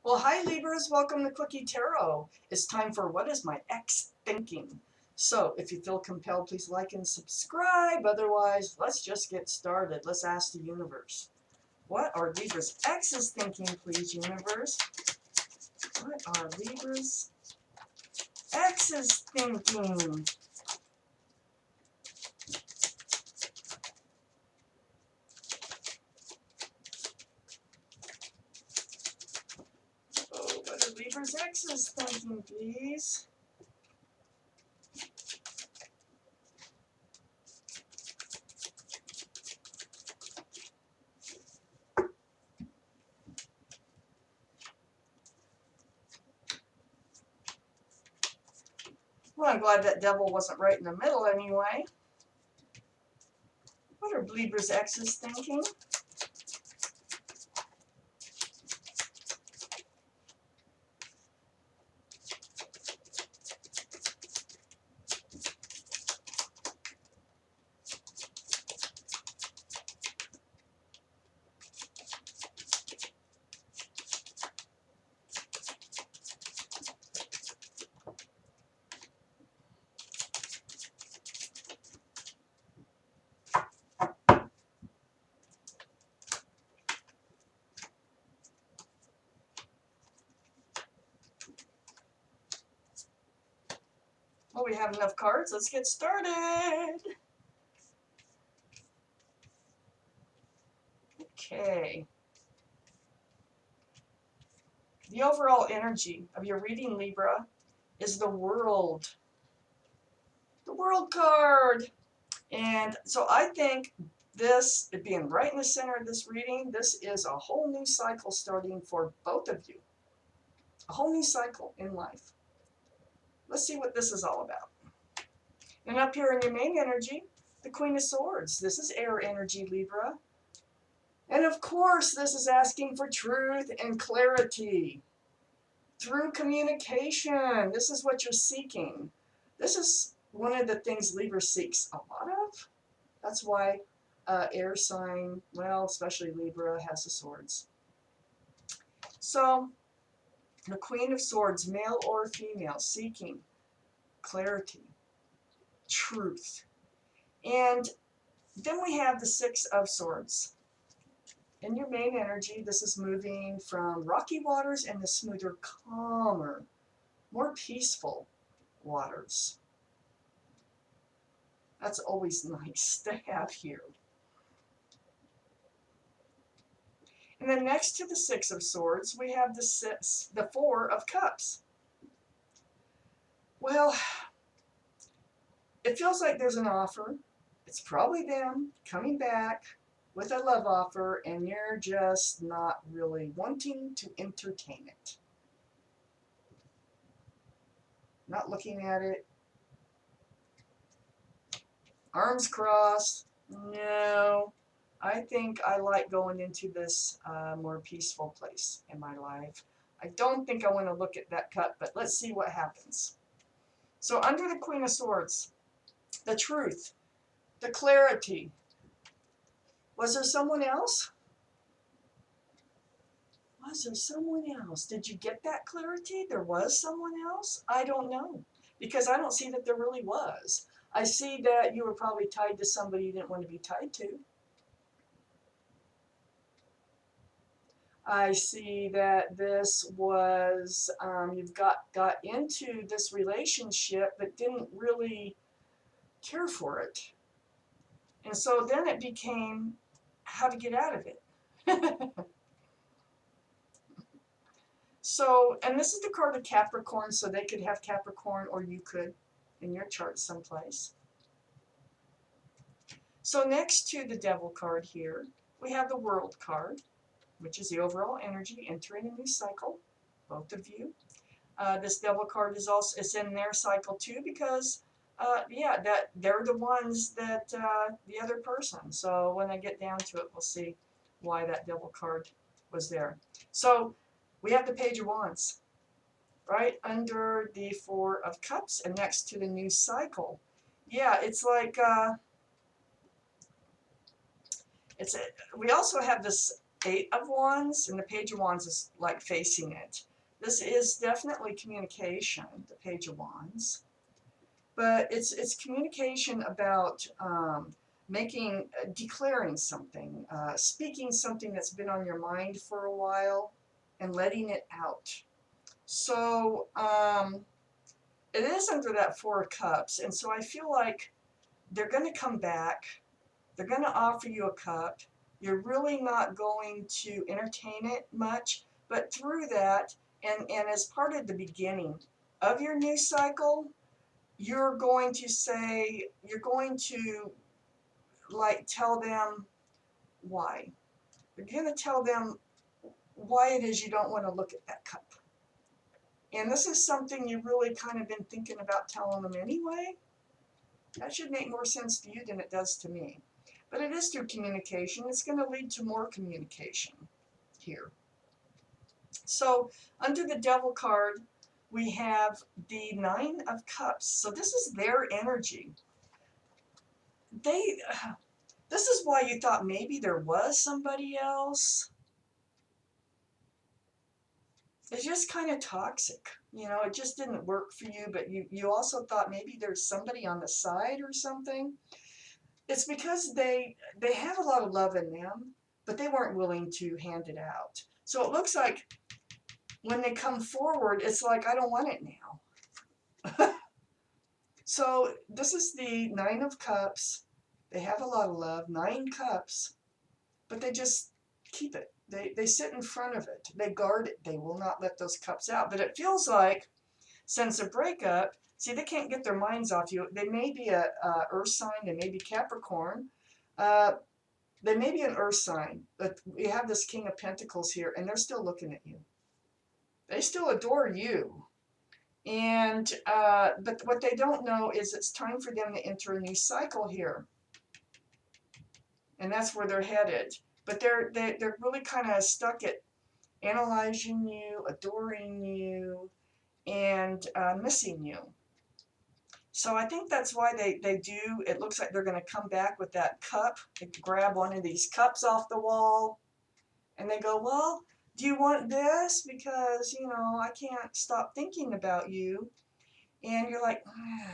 Well, hi Libras, welcome to Quickie Tarot. It's time for What is My Ex Thinking? So, if you feel compelled, please like and subscribe. Otherwise, let's just get started. Let's ask the universe. What are Libra's exes thinking, please, universe? What are Libra's exes thinking? Oh, what are Libra's exes thinking, please? Well, I'm glad that devil wasn't right in the middle anyway. What are Libra's exes thinking? Well, we have enough cards. Let's get started. Okay. The overall energy of your reading, Libra, is the World. The World card. And so I think this, it being right in the center of this reading, this is a whole new cycle starting for both of you. A whole new cycle in life. Let's see what this is all about. And up here in your main energy, the Queen of Swords. This is air energy, Libra. And of course, this is asking for truth and clarity. Through communication. This is what you're seeking. This is one of the things Libra seeks a lot of. That's why air sign, well, especially Libra, has the swords. So, the Queen of Swords, male or female, seeking clarity, truth. And then we have the Six of Swords. In your main energy, this is moving from rocky waters and the smoother, calmer, more peaceful waters. That's always nice to have here. And then next to the Six of Swords, we have the Four of Cups. Well, it feels like there's an offer. It's probably them coming back with a love offer, and you're just not really wanting to entertain it. Not looking at it. Arms crossed. No. I think I like going into this more peaceful place in my life. I don't think I want to look at that cup, but let's see what happens. So under the Queen of Swords, the truth, the clarity. Was there someone else? Was there someone else? Did you get that clarity? There was someone else? I don't know, because I don't see that there really was. I see that you were probably tied to somebody you didn't want to be tied to. I see that this was, you've got into this relationship but didn't really care for it. And so then it became how to get out of it. So, and this is the card of Capricorn, so they could have Capricorn or you could in your chart someplace. So next to the Devil card here, we have the World card, which is the overall energy entering a new cycle, both of you. This Devil card is also, it's in their cycle too, because yeah, that they're the ones that the other person. So when I get down to it, we'll see why that Devil card was there. So we have the Page of Wands right under the Four of Cups and next to the new cycle. Yeah, it's like we also have this Eight of Wands, and the Page of Wands is like facing it. This is definitely communication, the Page of Wands. But it's communication about declaring something, speaking something that's been on your mind for a while, and letting it out. So it is under that Four of Cups, and so I feel like they're going to come back. They're going to offer you a cup. You're really not going to entertain it much, but through that, and as part of the beginning of your new cycle, you're going to like tell them why. You're going to tell them why it is you don't want to look at that cup. And this is something you really kind of been thinking about telling them anyway. That should make more sense to you than it does to me. But it is through communication. It's going to lead to more communication here. So under the Devil card, we have the Nine of Cups. So this is their energy. This is why you thought maybe there was somebody else. It's just kind of toxic. You know, it just didn't work for you, but you also thought maybe there's somebody on the side or something. It's because they have a lot of love in them, but they weren't willing to hand it out. So it looks like when they come forward, it's like, I don't want it now. So this is the Nine of Cups. They have a lot of love, 9 cups, but they just keep it. They sit in front of it. They guard it. They will not let those cups out. But it feels like, since a breakup, see, they can't get their minds off you. They may be a earth sign. They may be Capricorn. They may be an earth sign. But we have this King of Pentacles here, and they're still looking at you. They still adore you. And but what they don't know is it's time for them to enter a new cycle here. And that's where they're headed. But they're really kind of stuck at analyzing you, adoring you, and missing you. So I think that's why they do. It looks like they're going to come back with that cup. They grab one of these cups off the wall, and they go, well, do you want this? Because, you know, I can't stop thinking about you. And you're like,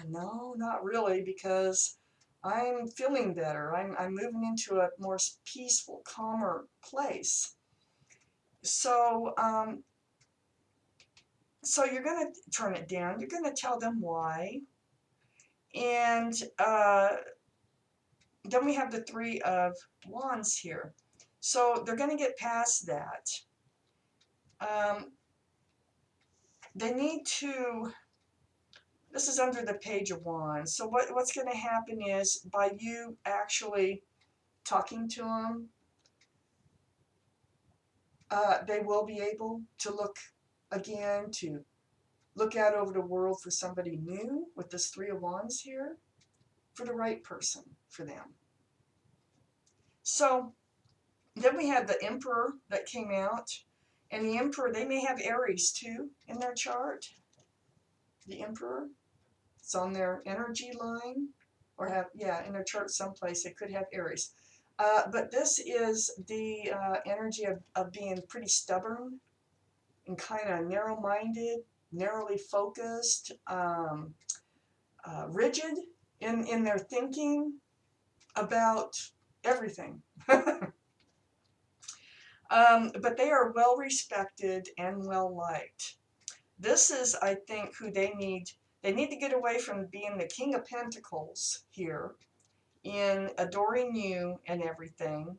no, not really, because I'm feeling better. I'm moving into a more peaceful, calmer place. So, so you're going to turn it down. You're going to tell them why. And then we have the Three of Wands here. So they're going to get past that. They need to... This is under the Page of Wands. So what's going to happen is, by you actually talking to them, they will be able to look again, to look out over the world for somebody new with this Three of Wands here, for the right person for them. So then we have the Emperor that came out, and the Emperor, they may have Aries too in their chart. The Emperor, it's on their energy line, or have, yeah, in their chart someplace they could have Aries. But this is the energy of being pretty stubborn and kind of narrow-minded, narrowly focused, rigid in their thinking about everything. But they are well respected and well liked. This is, I think, who they need. They need to get away from being the King of Pentacles here, in adoring you and everything,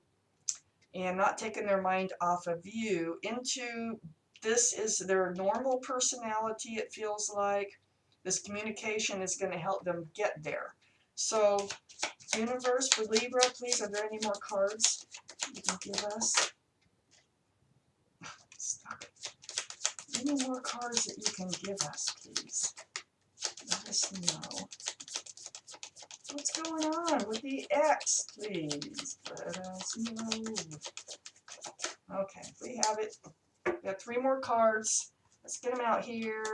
and not taking their mind off of you, into this is their normal personality, it feels like. This communication is going to help them get there. So, Universe, for Libra, please, are there any more cards you can give us? Stop it. Any more cards that you can give us, please? Let us know. What's going on with the X, please? Let us know. Okay, we have it. We have 3 more cards. Let's get them out here.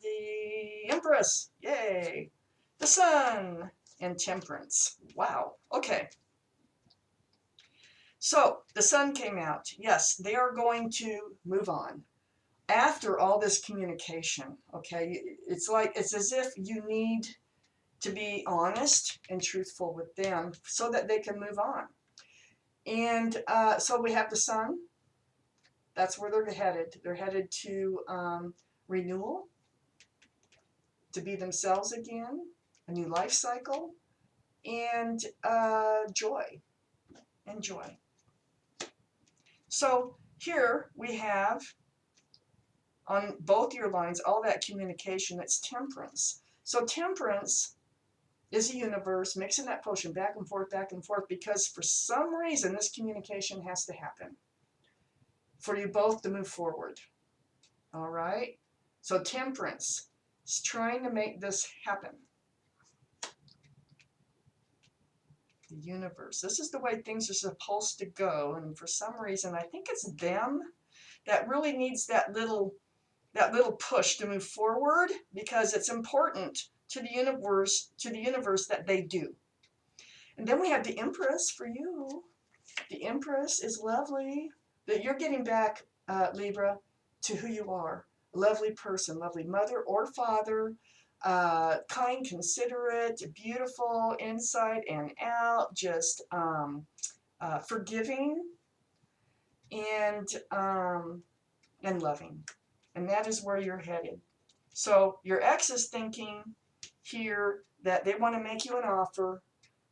The Empress. Yay. The Sun. And Temperance. Wow. Okay. So the sun came out. Yes, they are going to move on after all this communication. Okay, it's as if you need to be honest and truthful with them so that they can move on. And so we have the sun. That's where they're headed. They're headed to renewal, to be themselves again, a new life cycle, and joy. And joy. So here we have on both your lines all that communication. It's temperance. So temperance is a universe mixing that potion back and forth, because for some reason this communication has to happen for you both to move forward. All right? So temperance is trying to make this happen. The universe. This is the way things are supposed to go, and for some reason I think it's them that really needs that little push to move forward, because it's important to the universe that they do. And then we have the Empress for you. The Empress is lovely. That you're getting back, Libra, to who you are. A lovely person, lovely mother or father, kind, considerate, beautiful, inside and out, just forgiving and loving. And that is where you're headed. So your ex is thinking here that they want to make you an offer.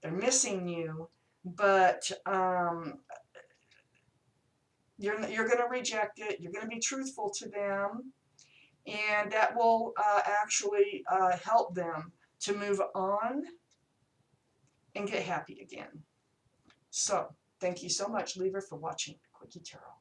They're missing you, but you're going to reject it. You're going to be truthful to them, and that will actually help them to move on and get happy again. So thank you so much, Libra, for watching Quickie Tarot.